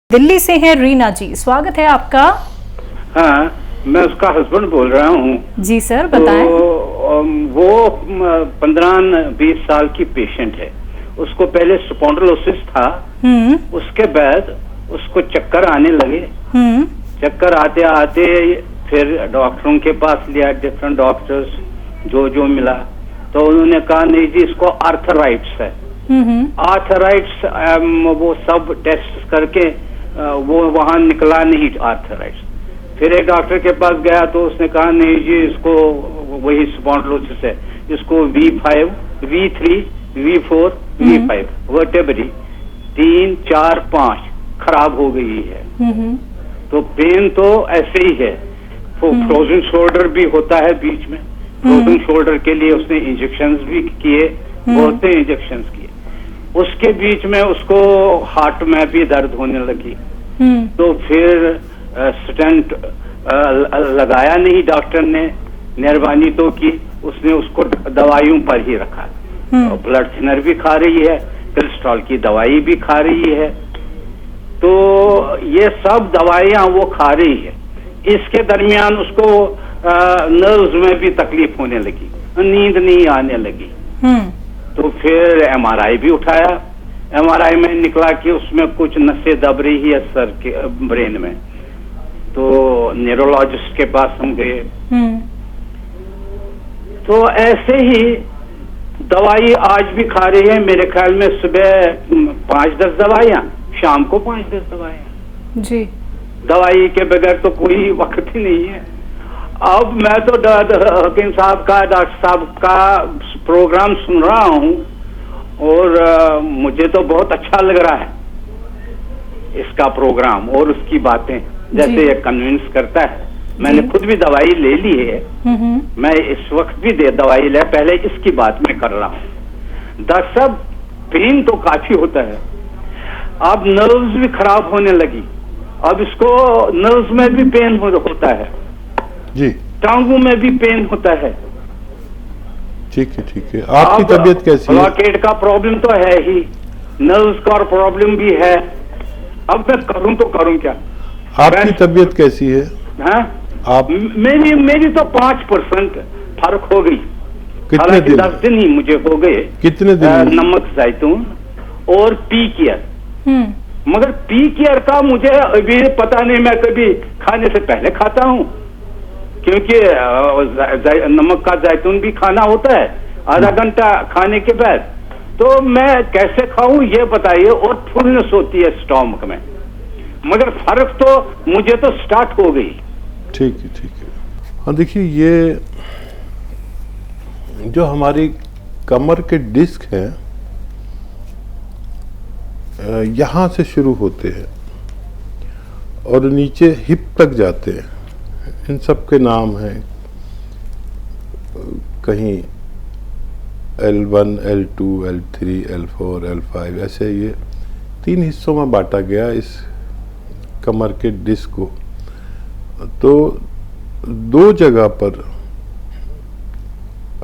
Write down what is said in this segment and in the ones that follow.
दिल्ली से हैं रीना जी, स्वागत है आपका। हाँ, मैं उसका हस्बैंड बोल रहा हूँ। जी सर, बताएं। तो वो 15-20 साल की पेशेंट है। उसको पहले स्पॉन्डिलोसिस था। उसके बाद उसको चक्कर आने लगे। चक्कर आते आते फिर डॉक्टरों के पास लिया, डिफरेंट डॉक्टर्स जो मिला, तो उन्होंने कहा नहीं जी इसको आर्थराइट्स है। आर्थराइट्स वो सब टेस्ट करके वो वहां निकला नहीं आर्थराइट्स। फिर एक डॉक्टर के पास गया तो उसने कहा नहीं जी इसको वही स्पॉन्डिलोसिस है, इसको V5, V3, V4, V5 वर्टेब्री 3, 4, 5 खराब हो गई है। तो पेन तो ऐसे ही है। फ्रोजन शोल्डर भी होता है बीच में। फ्रोजन शोल्डर के लिए उसने इंजेक्शंस भी किए, बहुत से इंजेक्शंस किए। उसके बीच में उसको हार्ट में भी दर्द होने लगी। तो फिर स्टेंट लगाया नहीं डॉक्टर ने, मेहरबानी तो की, उसने उसको दवाइयों पर ही रखा। ब्लड थिनर भी खा रही है, कोलेस्ट्रॉल की दवाई भी खा रही है। तो ये सब दवाइयां वो खा रही है। इसके दरमियान उसको नर्व्स में भी तकलीफ होने लगी, नींद नहीं आने लगी। तो फिर MRI भी उठाया। MRI में निकला कि उसमें कुछ नसें दब रही है सर के ब्रेन में। तो न्यूरोलॉजिस्ट के पास हम गए। तो ऐसे ही दवाई आज भी खा रही है। मेरे ख्याल में सुबह 5-10 दवाइयां, शाम को 5-10 दवाइयां जी। दवाई के बगैर तो कोई वक्त ही नहीं है। अब मैं तो हकीम साहब का, डॉक्टर साहब का प्रोग्राम सुन रहा हूँ और मुझे तो बहुत अच्छा लग रहा है इसका प्रोग्राम और उसकी बातें, जैसे ये कन्विंस करता है। मैंने खुद भी दवाई ले ली है। मैं इस वक्त भी दवाई ले, पहले इसकी बात मैं कर रहा हूँ। डॉक्टर साहब पेन तो काफी होता है। अब नर्व्स भी खराब होने लगी। अब इसको नर्व्स में भी पेन होता है जी, टांगों में भी पेन होता है। ठीक है ठीक है। आपकी तबीयत कैसी है? ब्लॉकेट का प्रॉब्लम तो है ही, नर्व्स का प्रॉब्लम भी है। अब मैं करूं तो करूं क्या? आपकी तबीयत कैसी है? हाँ? आप मेरी तो 5% फर्क हो गई। कितने दिन? 10 दिन ही मुझे हो गए। कितने दिन? नमक जैतून और पी केयर। मगर पी केयर का मुझे अभी पता नहीं, मैं कभी खाने से पहले खाता हूँ क्योंकि नमक का जैतून भी खाना होता है आधा घंटा खाने के बाद। तो मैं कैसे खाऊं ये बताइए। और फुलनेस होती है स्टोमक में, मगर फर्क तो मुझे तो स्टार्ट हो गई। ठीक है ठीक है। हाँ देखिए, ये जो हमारी कमर के डिस्क हैं यहाँ से शुरू होते हैं और नीचे हिप तक जाते हैं। इन सब के नाम हैं, कहीं L1, L2, L3, L4, L5, ऐसे ये 3 हिस्सों में बांटा गया इस कमर के डिस्क को। तो 2 जगह पर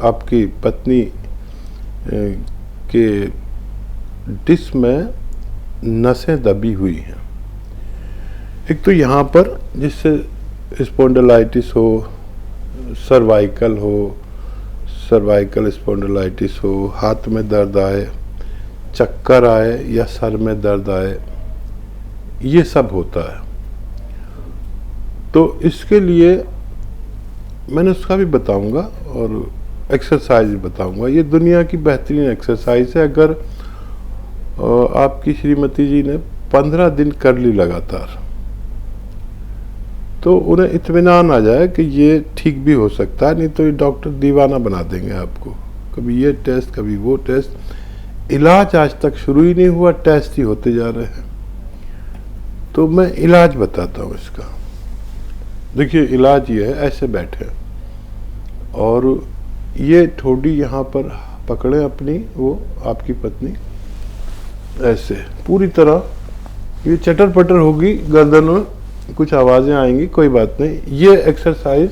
आपकी पत्नी के डिस्क में नसें दबी हुई हैं। एक तो यहाँ पर जिससे स्पॉन्डिलाइटिस हो, सर्वाइकल स्पॉन्डिलाइटिस हो, हाथ में दर्द आए, चक्कर आए या सर में दर्द आए, ये सब होता है। तो इसके लिए मैंने उसका भी बताऊंगा और एक्सरसाइज भी बताऊंगा। ये दुनिया की बेहतरीन एक्सरसाइज है। अगर आपकी श्रीमती जी ने 15 दिन कर ली लगातार तो उन्हें इत्मीनान आ जाए कि ये ठीक भी हो सकता है, नहीं तो ये डॉक्टर दीवाना बना देंगे आपको। कभी ये टेस्ट, कभी वो टेस्ट। इलाज आज तक शुरू ही नहीं हुआ, टेस्ट ही होते जा रहे हैं। तो मैं इलाज बताता हूँ इसका। देखिए इलाज ये है, ऐसे बैठे और ये ठोडी यहाँ पर पकड़े अपनी, वो आपकी पत्नी ऐसे पूरी तरह ये चटर पटर होगी गर्दन में, कुछ आवाजें आएंगी, कोई बात नहीं। ये एक्सरसाइज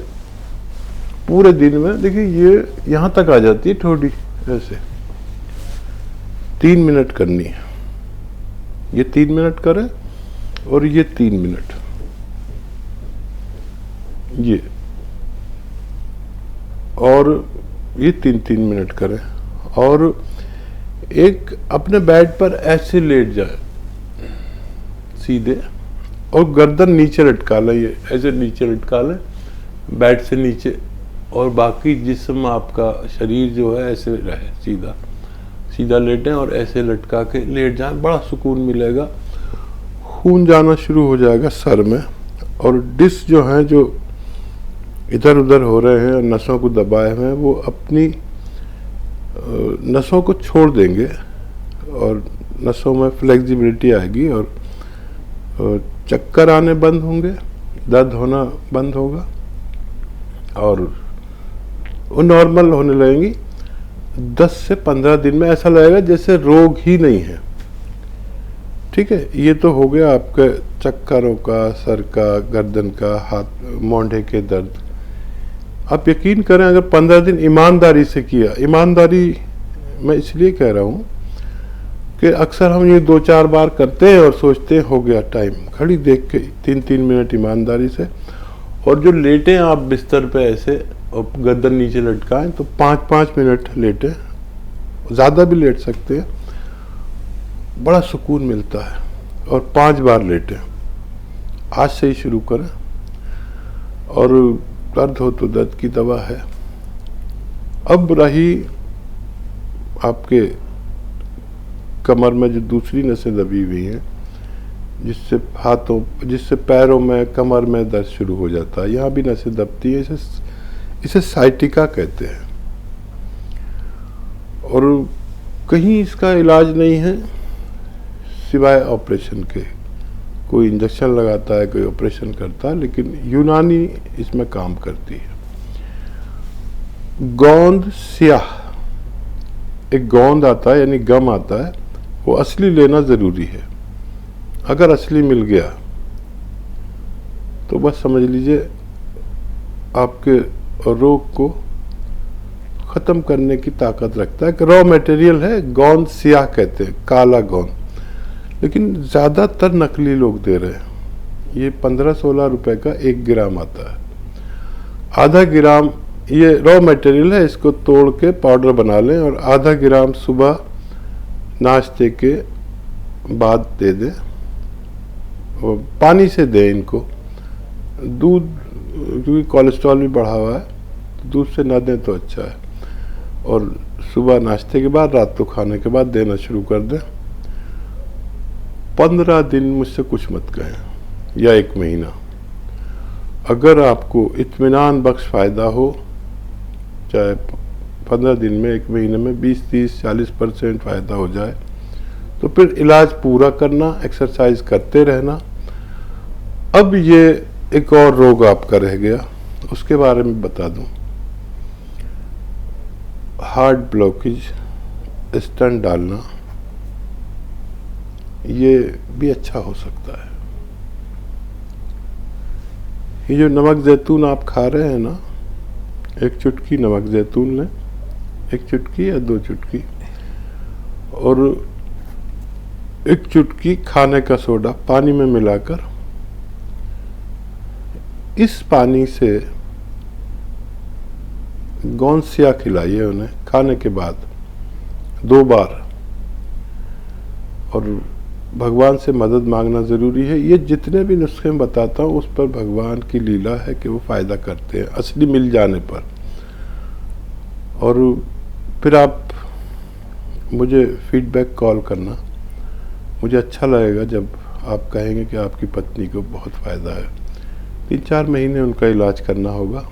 पूरे दिन में देखिए ये यहाँ तक आ जाती है ठोडी ऐसे। 3 मिनट करनी है। ये 3 मिनट करें और ये 3 मिनट, ये और ये 3-3 मिनट करें। और एक अपने बेड पर ऐसे लेट जाए सीधे, और गर्दन नीचे लटका लें, ये ऐसे नीचे लटका लें बेड से नीचे, और बाकी जिस्म आपका शरीर जो है ऐसे रहे, सीधा सीधा लेटें और ऐसे लटका के लेट जाएं। बड़ा सुकून मिलेगा, खून जाना शुरू हो जाएगा सर में, और डिस्क जो हैं जो इधर उधर हो रहे हैं, नसों को दबाए हुए हैं, वो अपनी नसों को छोड़ देंगे और नसों में फ्लेक्सिबिलिटी आएगी, और चक्कर आने बंद होंगे, दर्द होना बंद होगा, और वो नॉर्मल होने लगेंगी। 10 से 15 दिन में ऐसा लगेगा जैसे रोग ही नहीं है। ठीक है, ये तो हो गया आपके चक्करों का, सर का, गर्दन का, हाथ मोंढे के दर्द। आप यकीन करें, अगर 15 दिन ईमानदारी से किया, ईमानदारी मैं इसलिए कह रहा हूँ कि अक्सर हम ये 2-4 बार करते हैं और सोचते हैं हो गया टाइम, घड़ी देख के 3-3 मिनट ईमानदारी से, और जो लेटे आप बिस्तर पे ऐसे और गर्दन नीचे लटकाएं तो 5-5 मिनट लेटे, ज़्यादा भी लेट सकते हैं, बड़ा सुकून मिलता है। और 5 बार लेटे, आज से ही शुरू करें। और दर्द हो तो दर्द की दवा है। अब रही आपके कमर में जो दूसरी नसें दबी हुई हैं, जिससे पैरों में, कमर में दर्द शुरू हो जाता है, यहाँ भी नसें दबती है, इसे साइटिका कहते हैं। और कहीं इसका इलाज नहीं है सिवाय ऑपरेशन के। कोई इंजेक्शन लगाता है, कोई ऑपरेशन करता है, लेकिन यूनानी इसमें काम करती है। गोंद स्याह, एक गोंद आता है यानी गम आता है, वो असली लेना ज़रूरी है। अगर असली मिल गया तो बस समझ लीजिए आपके रोग को ख़त्म करने की ताकत रखता है। रॉ मटेरियल है, गोंद स्याह कहते हैं, काला गोंद, लेकिन ज़्यादातर नकली लोग दे रहे हैं। ये 15-16 रुपए का 1 ग्राम आता है। आधा ग्राम ये रॉ मटेरियल है, इसको तोड़ के पाउडर बना लें, और आधा ग्राम सुबह नाश्ते के बाद दे दें, और पानी से दें इनको। दूध, क्योंकि कोलेस्ट्रॉल भी बढ़ा हुआ है, तो दूध से ना दें तो अच्छा है। और सुबह नाश्ते के बाद, रात को खाने के बाद देना शुरू कर दें। 15 दिन मुझसे कुछ मत कहें, या 1 महीना। अगर आपको इत्मीनान बख्श फ़ायदा हो, चाहे 15 दिन में, 1 महीने में 20, 30, 40% फ़ायदा हो जाए, तो फिर इलाज पूरा करना, एक्सरसाइज करते रहना। अब ये एक और रोग आपका रह गया, उसके बारे में बता दूं। हार्ट ब्लॉकेज, स्टेंट डालना, ये भी अच्छा हो सकता है। ये जो नमक जैतून आप खा रहे हैं ना, 1 चुटकी नमक जैतून लें, 1 चुटकी या 2 चुटकी, और 1 चुटकी खाने का सोडा पानी में मिलाकर, इस पानी से गोंद स्याह खिलाइए उन्हें खाने के बाद 2 बार। और भगवान से मदद मांगना ज़रूरी है। ये जितने भी नुस्खे मैं बताता हूँ, उस पर भगवान की लीला है कि वो फ़ायदा करते हैं असली मिल जाने पर। और फिर आप मुझे फीडबैक कॉल करना, मुझे अच्छा लगेगा जब आप कहेंगे कि आपकी पत्नी को बहुत फ़ायदा है। 3-4 महीने उनका इलाज करना होगा।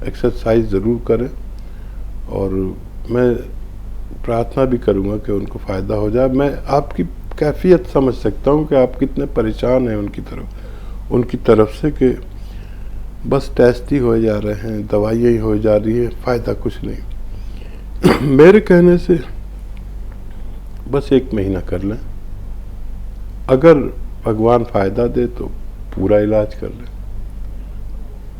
एक्सरसाइज ज़रूर करें, और मैं प्रार्थना भी करूँगा कि उनको फ़ायदा हो जाए। मैं आपकी कैफियत समझ सकता हूँ कि आप कितने परेशान हैं उनकी तरफ से, कि बस टेस्ट ही हो जा रहे हैं, दवाइयाँ ही हो जा रही हैं, फ़ायदा कुछ नहीं। मेरे कहने से बस 1 महीना कर लें, अगर भगवान फ़ायदा दे तो पूरा इलाज कर लें,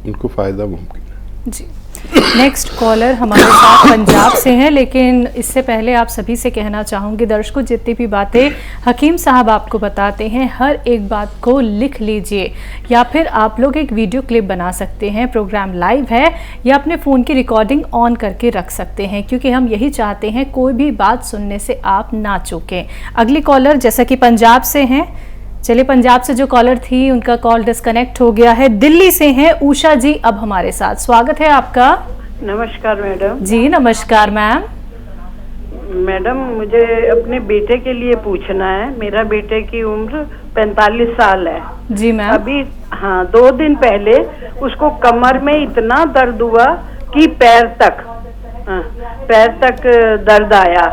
उनको फ़ायदा मुमकिन है। जी। नेक्स्ट कॉलर हमारे साथ पंजाब से हैं, लेकिन इससे पहले आप सभी से कहना चाहूँगी दर्शकों, जितनी भी बातें हकीम साहब आपको बताते हैं हर एक बात को लिख लीजिए, या फिर आप लोग एक वीडियो क्लिप बना सकते हैं। प्रोग्राम लाइव है या अपने फ़ोन की रिकॉर्डिंग ऑन करके रख सकते हैं, क्योंकि हम यही चाहते हैं कोई भी बात सुनने से आप ना चूकें। अगली कॉलर जैसा कि पंजाब से हैं, चलिए पंजाब से जो कॉलर थी उनका कॉल डिस्कनेक्ट हो गया है। दिल्ली से हैं उषा जी अब हमारे साथ, स्वागत है आपका। नमस्कार मैडम। जी नमस्कार मैम। मैडम मुझे अपने बेटे के लिए पूछना है। मेरा बेटे की उम्र 45 साल है। जी मैम। अभी हाँ 2 दिन पहले उसको कमर में इतना दर्द हुआ कि पैर तक दर्द आया,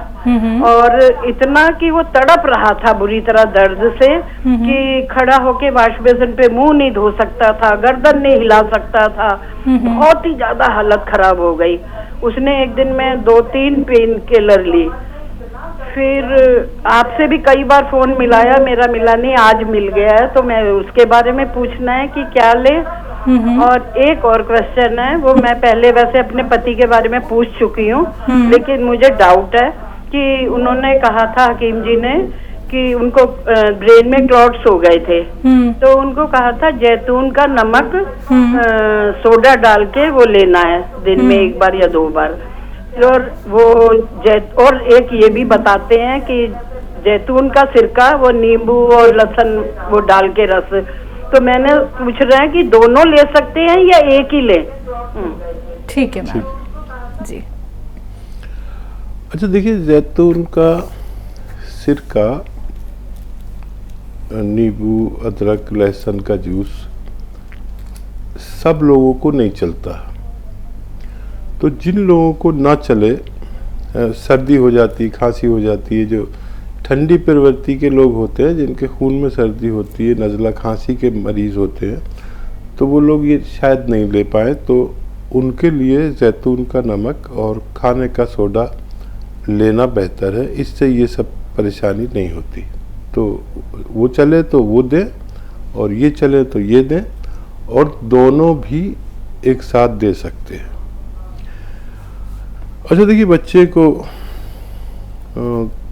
और इतना कि वो तड़प रहा था बुरी तरह दर्द से कि खड़ा होके वॉश बेसिन पे मुंह नहीं धो सकता था, गर्दन नहीं हिला सकता था। बहुत ही ज्यादा हालत खराब हो गई। उसने एक दिन में 2-3 पेन किलर ली। फिर आपसे भी कई बार फोन मिलाया, मेरा मिला नहीं, आज मिल गया है, तो मैं उसके बारे में पूछना है कि क्या ले। और एक और क्वेश्चन है, वो मैं पहले वैसे अपने पति के बारे में पूछ चुकी हूँ, लेकिन मुझे डाउट है कि उन्होंने कहा था हकीम जी ने कि उनको ब्रेन में क्लॉट्स हो गए थे, तो उनको कहा था जैतून का नमक सोडा डाल के वो लेना है दिन में 1 बार या 2 बार। और वो और एक ये भी बताते हैं कि जैतून का सिरका, वो नींबू और लहसुन वो डाल के रस। तो मैंने पूछ रहे हैं कि दोनों ले सकते हैं या एक ही ले? ठीक है मैम जी। अच्छा देखिए, जैतून का सिरका, नींबू, अदरक, लहसुन का जूस सब लोगों को नहीं चलता। तो जिन लोगों को ना चले, सर्दी हो जाती, खांसी हो जाती है, जो ठंडी प्रवृत्ति के लोग होते हैं, जिनके खून में सर्दी होती है, नज़ला खांसी के मरीज़ होते हैं, तो वो लोग ये शायद नहीं ले पाए, तो उनके लिए जैतून का नमक और खाने का सोडा लेना बेहतर है। इससे ये सब परेशानी नहीं होती। तो वो चले तो वो दें, और ये चले तो ये दें, और दोनों भी एक साथ दे सकते हैं। अच्छा देखिए,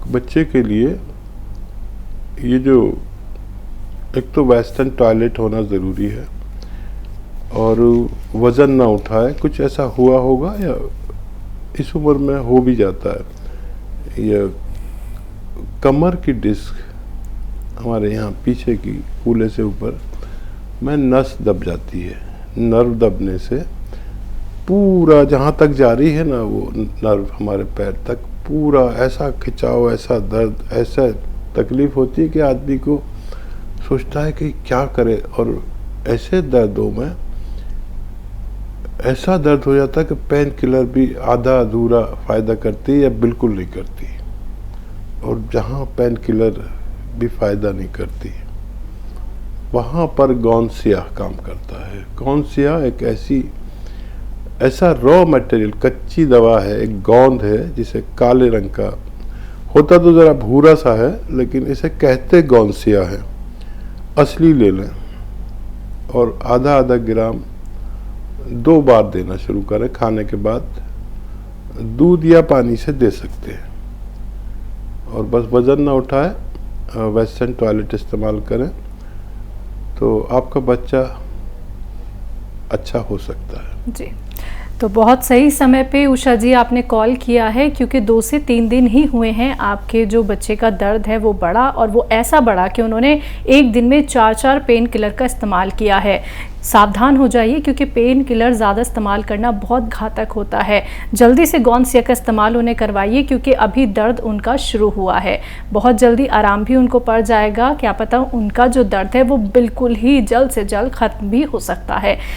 बच्चे के लिए ये जो एक तो वेस्टर्न टॉयलेट होना ज़रूरी है, और वज़न ना उठाए। कुछ ऐसा हुआ होगा या इस उम्र में हो भी जाता है, या कमर की डिस्क हमारे यहाँ पीछे की कूल्हे से ऊपर में नस दब जाती है। नर्व दबने से पूरा जहाँ तक जा रही है ना वो नर्व हमारे पैर तक, पूरा ऐसा खिंचाव, ऐसा दर्द, ऐसा तकलीफ होती है कि आदमी को सोचता है कि क्या करे। और ऐसे दर्दों में ऐसा दर्द हो जाता है कि पेन किलर भी आधा अधूरा फ़ायदा करती है या बिल्कुल नहीं करती। और जहाँ पेन किलर भी फ़ायदा नहीं करती, वहाँ पर गौनसिया काम करता है। गौनसिया एक ऐसा रॉ मटेरियल, कच्ची दवा है, एक गोंद है, जिसे काले रंग का होता, तो ज़रा भूरा सा है, लेकिन इसे कहते गौनसिया है। असली ले लें, और आधा ग्राम 2 बार देना शुरू करें। खाने के बाद दूध या पानी से दे सकते हैं, और बस वज़न ना उठाए, वेस्टर्न टॉयलेट इस्तेमाल करें, तो आपका बच्चा अच्छा हो सकता है जी। तो बहुत सही समय पे उषा जी आपने कॉल किया है, क्योंकि 2 से 3 दिन ही हुए हैं आपके जो बच्चे का दर्द है वो बढ़ा, और वो ऐसा बढ़ा कि उन्होंने एक दिन में 4 पेन किलर का इस्तेमाल किया है। सावधान हो जाइए, क्योंकि पेन किलर ज़्यादा इस्तेमाल करना बहुत घातक होता है। जल्दी से गौनसिया का इस्तेमाल उन्हें करवाइए, क्योंकि अभी दर्द उनका शुरू हुआ है। बहुत जल्दी आराम भी उनको पड़ जाएगा, क्या पता उनका जो दर्द है वो बिल्कुल ही जल्द से जल्द ख़त्म भी हो सकता है।